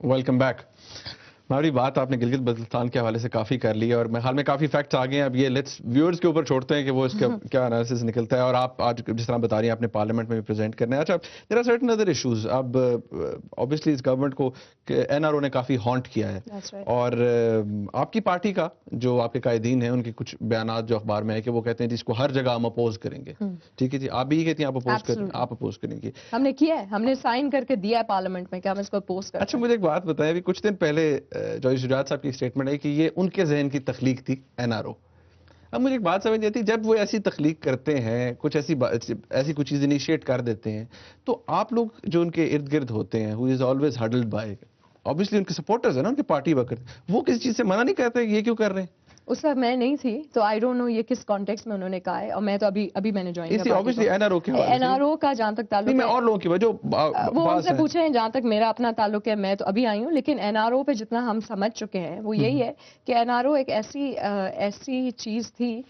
Welcome back. ہماری بات آپ نے گلگت بلتستان کے حوالے سے کافی کر لی ہے اور میرے خیال میں کافی فیکٹس آ گئے ہیں. اب یہ لیٹس ویورز کے اوپر چھوڑتے ہیں کہ وہ اس کا کیا انالیسس نکلتا ہے. اور آپ آج جس طرح بتا رہی ہیں آپ نے پارلیمنٹ میں بھی پریزنٹ کرنا ہے. اچھا, there are certain other issues. اب اوبیسلی اس گورنمنٹ کو این آر او نے کافی ہانٹ کیا ہے اور آپ کی پارٹی کا جو آپ کے قائدین ہیں ان کے کچھ بیانات جو اخبار میں ہے کہ وہ کہتے ہیں جس کو ہر جگہ ہم اپوز کریں گے. ٹھیک ہے جی, آپ بھی یہ کہتی ہیں آپ اپوز کریں گے. ہم نے کیا ہے, ہم نے سائن کر کے دیا ہے پارلیمنٹ میں کہ ہم اس کو اپوز کریں. اچھا, مجھے ایک بات بتائیں, ابھی کچھ دن پہلے جوہر شجاعت صاحب کی اسٹیٹمنٹ ہے کہ یہ ان کے ذہن کی تخلیق تھی این آر او. اب مجھے ایک بات سمجھ نہیں آتی, جب وہ ایسی تخلیق کرتے ہیں, کچھ ایسی کچھ چیز انیشیٹ کر دیتے ہیں, تو آپ لوگ جو ان کے ارد گرد ہوتے ہیں, ہو از آلویز ہڈلڈ بائی, obviously ان کے سپورٹرز ہیں نا, ان کے پارٹی ورکر, وہ کسی چیز سے منع نہیں کرتے یہ کیوں کر رہے ہیں؟ اس وقت میں نہیں تھی تو آئی ڈونٹ نو یہ کس کانٹیکس میں انہوں نے کہا ہے, اور میں تو ابھی میں نے جوائن کیا. این آر او کا جہاں تک تعلق ہے, اور لوگوں کی وجہ وہ ان سے پوچھیں. جہاں تک میرا اپنا تعلق ہے, میں تو ابھی آئی ہوں, لیکن این آر او پہ جتنا ہم سمجھ چکے ہیں وہ یہی ہے کہ این آر او ایک ایسی چیز تھی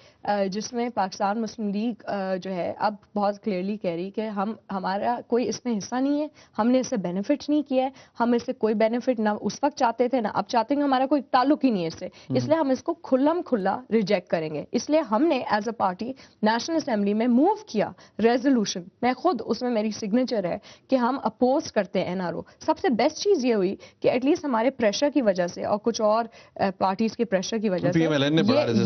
جس میں پاکستان مسلم لیگ جو ہے اب بہت کلیئرلی کہہ رہی کہ ہمارا کوئی اس میں حصہ نہیں ہے, ہم نے اس سے بینیفٹ نہیں کیا ہے, ہم اس سے کوئی بینیفٹ نہ اس وقت چاہتے تھے نہ اب چاہتے ہیں, ہمارا کوئی تعلق ہی نہیں ہے اس سے, اس لیے ہم اس کو کھلا ریجیکٹ کریں گے. اس لیے ہم نے as a party national assembly میں موو کیا ریزولوشن, میں خود اس میں میری سگنیچر ہے کہ ہم اپوز کرتے ہیں این آر او. سب سے بیسٹ چیز یہ ہوئی کہ ایٹ لیسٹ ہمارے پریشر کی وجہ سے اور کچھ اور پارٹیز کے پریشر کی وجہ سے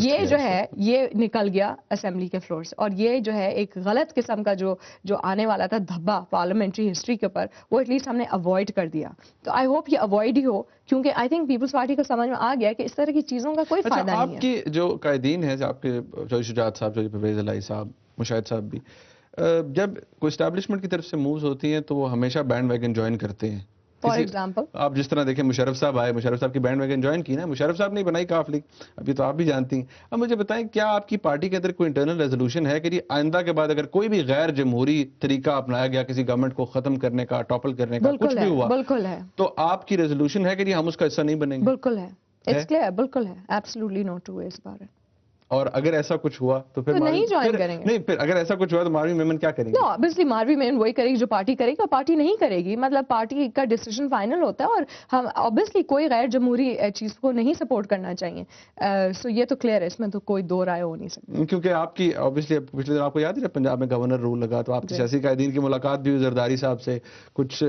یہ جو ہے یہ نکل گیا اسمبلی کے فلور سے, اور یہ جو ہے ایک غلط قسم کا جو آنے والا تھا دھبا پارلیمنٹری ہسٹری کے اوپر, وہ ایٹ لیسٹ ہم نے اوائڈ کر دیا. تو آئی ہوپ یہ اوائڈ ہی ہو, کیونکہ آئی تھنک پیپلز پارٹی کو سمجھ میں آ گیا کہ اس طرح کی چیزوں کا کوئی فائدہ نہیں ہے. آپ کی جو قائدین ہیں, آپ کے جوہر شجاعت صاحب, جو پرویز الہی صاحب, مشاہد صاحب بھی, جب کوئی اسٹیبلشمنٹ کی طرف سے مووز ہوتی ہیں تو وہ ہمیشہ بینڈ ویگن جوائن کرتے ہیں. فار ایگزامپل آپ جس طرح دیکھیں مشرف صاحب آئے, مشرف صاحب کی بینڈ ویگن جوائن کی نا, مشرف صاحب نے بنائی کاف لیگ, ابھی تو آپ بھی جانتی ہیں. اب مجھے بتائیں, کیا آپ کی پارٹی کے اندر کوئی انٹرنل ریزولوشن ہے کہ آئندہ کے بعد اگر کوئی بھی غیر جمہوری طریقہ اپنایا گیا کسی گورنمنٹ کو ختم کرنے کا, ٹاپل کرنے کا, کچھ بھی ہوا, بالکل ہے, تو آپ کی ریزولوشن ہے کہ ہم اس کا حصہ نہیں بنیں گے؟ بالکل ہے, اٹس کلیئر, بالکل ہے, absolutely no two ways about it. اور اگر ایسا کچھ ہوا تو پھر نہیں جوائن کریں گے. نہیں, پھر اگر ایسا کچھ ہوا تو ماروی میمن کیا کریں گے؟ نو, obviously ماروی میمن وہی کرے گی جو پارٹی کرے گی, اور پارٹی نہیں کرے گی, مطلب پارٹی کا ڈیسیژن فائنل ہوتا ہے, اور ہم obviously کوئی غیر جمہوری چیز کو نہیں سپورٹ کرنا چاہیے. سو یہ تو کلیئر ہے, اس میں تو کوئی دو رائے ہو نہیں سکتی. کیونکہ آپ کی obviously پچھلے دن آپ کو یاد ہے پنجاب میں گورنر رول لگا, تو آپ کی سیاسی قائدین کی ملاقات بھی ہوئی زرداری صاحب سے, کچھ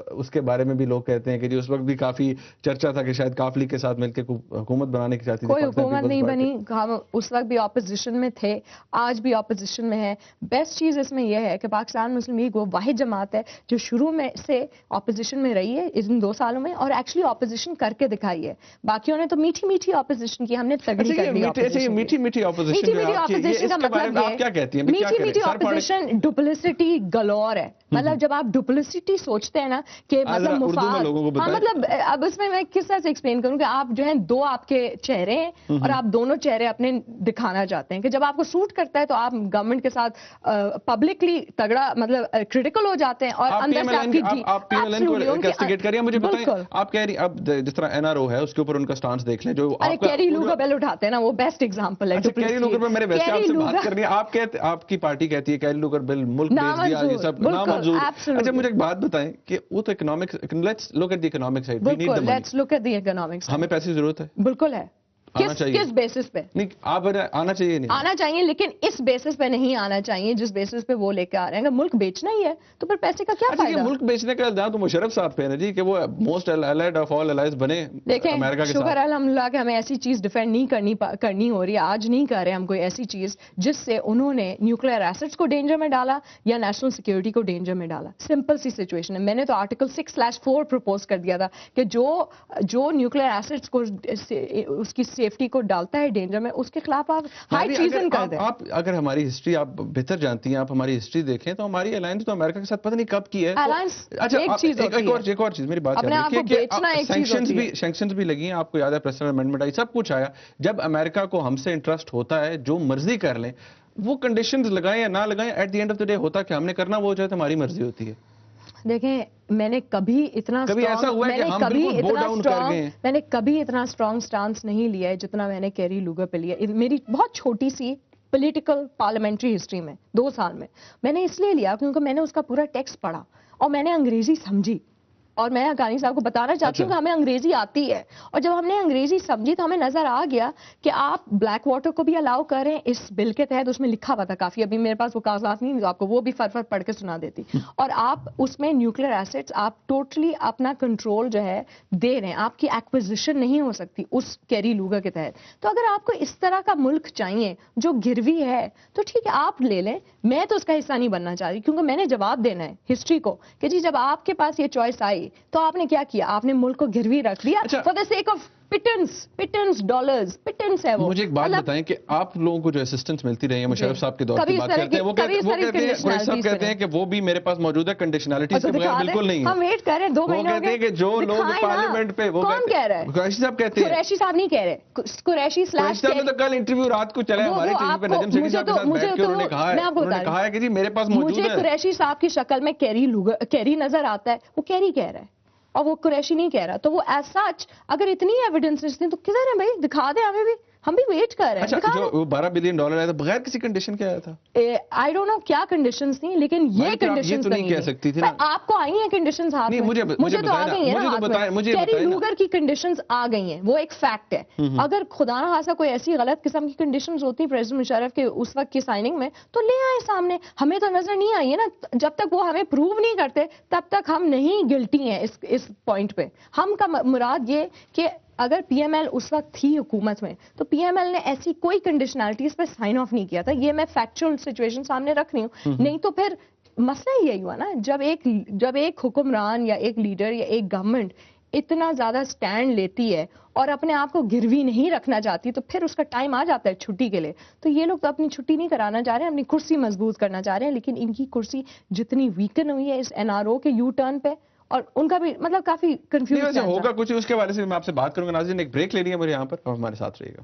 اس کے بارے میں بھی لوگ کہتے ہیں کہ جی اس وقت بھی کافی چرچا تھا کہ شاید کاف لیگ کے ساتھ مل کے حکومت بنانے کی چاہتی تھی. کوئی حکومت نہیں بنی, ہم اس وقت بھی اپوزیشن میں تھے, آج بھی اپوزیشن میں ہے. بیسٹ چیز اس میں یہ ہے کہ پاکستان مسلم لیگ وہ واحد جماعت ہے جو شروع میں سے اپوزیشن میں رہی ہے ان 2 سالوں میں, اور ایکچولی اپوزیشن کر کے دکھائی ہے. باقیوں نے تو میٹھی اپوزیشن کی, ہم نے تگڑی کر لی اپوزیشن. میٹھی اپوزیشن کا مطلب آپ کیا کہتی ہیں؟ میٹھی اپوزیشن ڈپلسٹی گلور ہے. مطلب جب آپ ڈپلسٹی سوچتے ہیں نا کہ مطلب مفاد, مطلب اب اس میں کس طرح سے ایکسپلین کروں کہ آپ جو ہیں 2 آپ کے چہرے ہیں اور آپ دونوں چہرے اپنے دکھانا چاہتے ہیں کہ جب آپ کو سوٹ کرتا ہے تو آپ گورنمنٹ کے ساتھ پبلکلی تگڑا مطلب کریٹیکل ہو جاتے ہیں, اور اندر سے آپ پی ایل این کو انویسٹیگیٹ کریے. مجھے بتائیں, آپ کہہ رہی اب جس طرح این آر او ہے اس کے اوپر ان کا سٹانس دیکھ لیں, جو کیری لوگر بیل اٹھاتے ہیں نا, وہ بیسٹ ایگزامپل ہے. کیری لوگر پہ میرے ویسے آپ سے بات کرنی ہے, آپ کی پارٹی کہتی ہے کیری لوگر بل ملک بھیج دیا, یہ سب نامنظور. اچھا مجھے ایک بات بتائیں کہ وہ تو economics, let's look at the economic side, we need the money, let's look at the economics, ہمیں پیسے کی ضرورت ہے. بالکل ہے. کس بیسس پہ نہیں آپ آنا چاہیے؟ نہیں آنا چاہیے, لیکن اس بیسس پہ نہیں آنا چاہیے جس بیسس پہ وہ لے کے آ رہے ہیں. اگر ملک بیچنا ہی ہے تو پھر پیسے کا کیا فائدہ؟ ملک بیچنے کا الزام تو مشرف صاحب پہ ہے نا جی, کہ وہ most allied of all allies بنے امریکہ کے ساتھ. شکر الحمدللہ کہ ہمیں ایسی چیز ڈیفینڈ نہیں کرنی ہو رہی ہے. آج نہیں کر رہے ہم کوئی ایسی چیز جس سے انہوں نے نیوکلیئر ایسٹس کو ڈینجر میں ڈالا یا نیشنل سیکورٹی کو ڈینجر میں ڈالا. سمپل سی سچویشن ہے. میں نے تو آرٹیکل 6/4 پروپوز کر دیا تھا کہ جو نیوکلیئر ایسٹس کو اس کی سیفٹی کو ڈالتا ہے ڈینجر میں, اس کے خلاف آپ ہائی ٹریزن کر دیں. آپ اگر ہماری ہسٹری آپ بہتر جانتی ہیں, آپ ہماری ہسٹری دیکھیں تو ہماری الائنس تو امریکہ کے ساتھ پتہ نہیں کب کی ہے. ایک اور چیز میری بات سینکشنز بھی لگی ہیں, آپ کو یاد ہے پریسیڈنٹ امینڈمنٹ آئی, سب کچھ آیا. جب امریکہ کو ہم سے انٹرسٹ ہوتا ہے جو مرضی کر لیں, وہ کنڈیشنز لگائیں یا نہ لگائیں, at the end of the day ہوتا کہ ہم نے کرنا وہ چاہے تو ہماری مرضی ہوتی ہے. دیکھیں میں نے کبھی اتنا اسٹرانگ سٹانس نہیں لیا ہے جتنا میں نے کیری لوگر پہ لیا. میری بہت چھوٹی سی پولیٹیکل پارلیمنٹری ہسٹری میں 2 سال میں نے اس لیے لیا کیونکہ میں نے اس کا پورا ٹیکسٹ پڑھا اور میں نے انگریزی سمجھی. اور میں حقانی صاحب کو بتانا چاہتی ہوں کہ ہمیں انگریزی آتی ہے, اور جب ہم نے انگریزی سمجھی تو ہمیں نظر آ گیا کہ آپ بلیک واٹر کو بھی الاؤ کریں اس بل کے تحت. اس میں لکھا ہوا تھا کافی, ابھی میرے پاس وہ کاغذات نہیں تو آپ کو وہ بھی فر پڑھ کے سنا دیتی. اور آپ اس میں نیوکلیر ایسٹس آپ ٹوٹلی اپنا کنٹرول جو ہے دے رہے ہیں, آپ کی ایکوزیشن نہیں ہو سکتی اس کیری لوگا کے تحت. تو اگر آپ کو اس طرح کا ملک چاہیے جو گروی ہے تو ٹھیک ہے آپ لے لیں, میں تو اس کا حصہ نہیں بننا چاہ رہی, کیونکہ میں نے جواب دینا ہے ہسٹری کو کہ جی جب آپ کے پاس یہ چوائس آئی تو آپ نے کیا کیا, آپ نے ملک کو گروی رکھ دیا for the sake of pittance dollars, pittance ہے وہ. مجھے ایک بات بتائیں کہ آپ لوگوں کو جو اسسٹنس ملتی رہی ہے, مشرف صاحب کے دور کی بات کرتے ہیں, وہ کہتے ہیں کہ وہ بھی میرے پاس موجود ہے کنڈیشنلٹیز کے بغیر بالکل نہیں ہے. ہم ویٹ کر رہے ہیں 2 مہینے ہو گئے. وہ کہتے ہیں کہ جو لوگ پارلیمنٹ پہ, وہ کون کہہ رہا ہے؟ قریشی صاحب کہتے ہیں. قریشی صاحب نہیں کہہ رہے, قریشی صاحب نے تو کل انٹرویو رات کو چلا ہے ہمارے ٹی وی پہ, نجم سیٹھی صاحب کے ساتھ بیٹھ کے انہوں نے کہا ہے کہ جی میرے پاس موجود ہے. مجھے قریشی صاحب کی شکل میں کیری نظر آتا ہے, وہ کیری کہہ رہا ہے اور وہ قریشی نہیں کہہ رہا. تو وہ ایز سچ اگر اتنی ایویڈنس نہیں تو کدھر ہے بھائی, دکھا دیں ہمیں بھی, ہم بھی ویٹ کر رہے ہیں. اچھا جو $12 بلین آیا تھا بغیر کسی کنڈیشن کے آیا تھا, آئی ڈونٹ نو کیا کنڈیشنز تھیں, لیکن یہ کنڈیشنز تو نہیں کہہ سکتی تھی نا. آپ کو آئی ہیں کنڈیشنز ہاتھ میں, مجھے تو آ گئی ہیں, کیری لوگر کی کنڈیشنز آ گئی ہیں, وہ ایک فیکٹ ہے. اگر خدا نہ خاصا کوئی ایسی غلط قسم کی کنڈیشنز ہوتی پریزیڈنٹ مشرف کے اس وقت کی سائننگ میں تو لے آئے سامنے, ہمیں تو نظر نہیں آئی ہے نا. جب تک وہ ہمیں پروو نہیں کرتے تب تک ہم نہیں گلٹی ہیں اس پوائنٹ پہ. ہم کا مراد یہ کہ اگر پی ایم ایل اس وقت تھی حکومت میں تو پی ایم ایل نے ایسی کوئی کنڈیشنالٹیز پہ سائن آف نہیں کیا تھا. یہ میں فیکچوئل سچویشن سامنے رکھ رہی ہوں, نہیں تو پھر مسئلہ یہی ہوا نا, جب ایک حکمران یا ایک لیڈر یا ایک گورنمنٹ اتنا زیادہ سٹینڈ لیتی ہے اور اپنے آپ کو گروی نہیں رکھنا چاہتی تو پھر اس کا ٹائم آ جاتا ہے چھٹی کے لیے. تو یہ لوگ تو اپنی چھٹی نہیں کرانا چاہ رہے ہیں, اپنی کرسی مضبوط کرنا چاہ رہے ہیں, لیکن ان کی کرسی جتنی ویکن ہوئی ہے اس این آر او کے یو ٹرن پہ, اور ان کا بھی مطلب کافی کنفیوز ہوگا کچھ, اس کے بارے سے میں آپ سے بات کروں گا. ناظرین ایک بریک لے لیا میرے یہاں پر, اور ہمارے ساتھ رہیے گا.